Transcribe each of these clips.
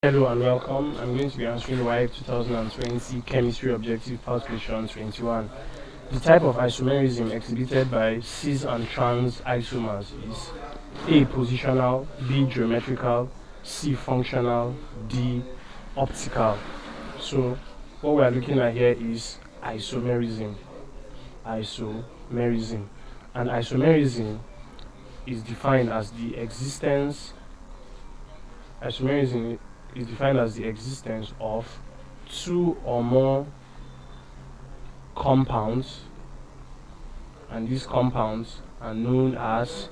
Hello and welcome. I'm going to be answering WAEC 2020 Chemistry Objective Part Question 21. The type of isomerism exhibited by cis and trans isomers is A. Positional, B. Geometrical, C. Functional, D. Optical. So what we are looking at here is isomerism. Isomerism. And isomerism is defined as the existence Isomerism is defined as the existence of two or more compounds, and these compounds are known as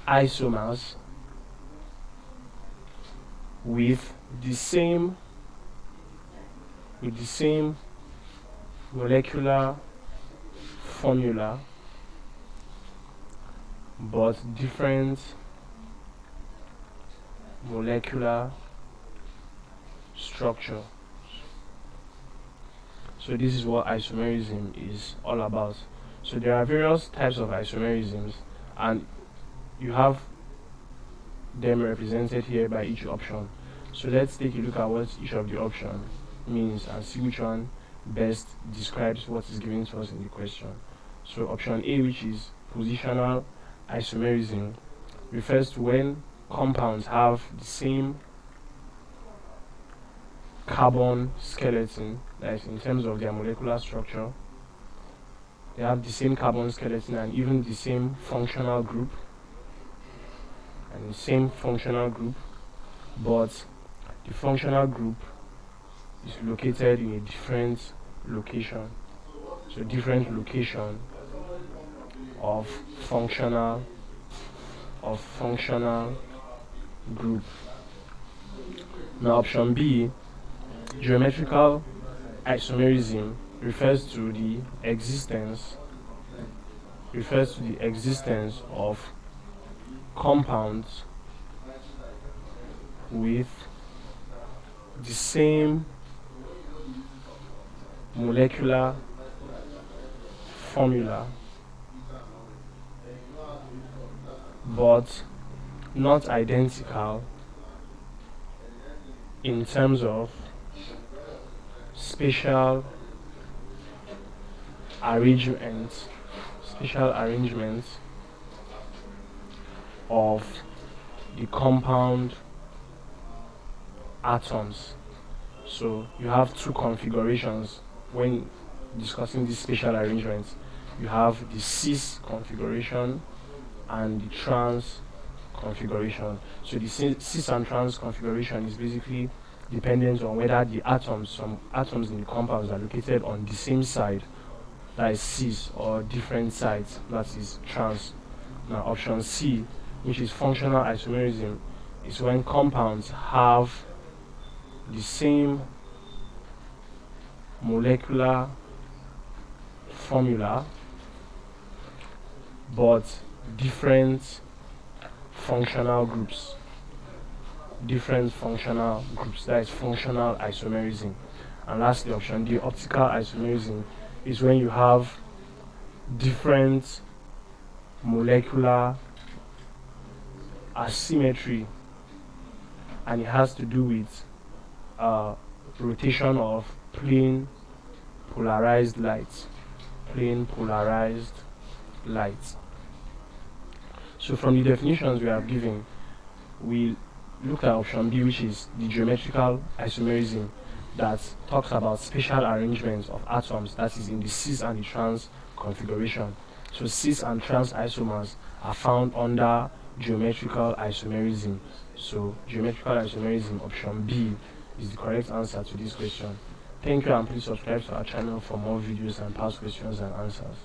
isomers with the same molecular formula but different molecular structure. So this is what isomerism is all about. So there are various types of isomerisms, and you have them represented here by each option. So let's take a look at what each of the option means and see which one best describes what is given to us in the question. So option A, which is positional isomerism, refers to when compounds have the same carbon skeleton, that is, in terms of their molecular structure, they have the same carbon skeleton and even the same functional group, but the functional group is located in a different location. So different location of functional group. Now option B, geometrical isomerism, refers to the existence of compounds with the same molecular formula but not identical in terms of spatial arrangement of the compound atoms. So you have two configurations when discussing this spatial arrangement. You have the cis configuration and the trans configuration. So the cis and trans configuration is basically dependent on whether the some atoms in the compounds are located on the same side, that is cis, or different sides, that is trans. Now option C, which is functional isomerism, is when compounds have the same molecular formula but different functional groups, that is functional isomerism. And lastly, option D, optical isomerism, is when you have different molecular asymmetry, and it has to do with rotation of plane polarized light. So from the definitions we have given, we looked at option B, which is the geometrical isomerism, that talks about spatial arrangements of atoms, that is in the cis and the trans configuration. So cis and trans isomers are found under geometrical isomerism. So geometrical isomerism, option B, is the correct answer to this question. Thank you, and please subscribe to our channel for more videos and past questions and answers.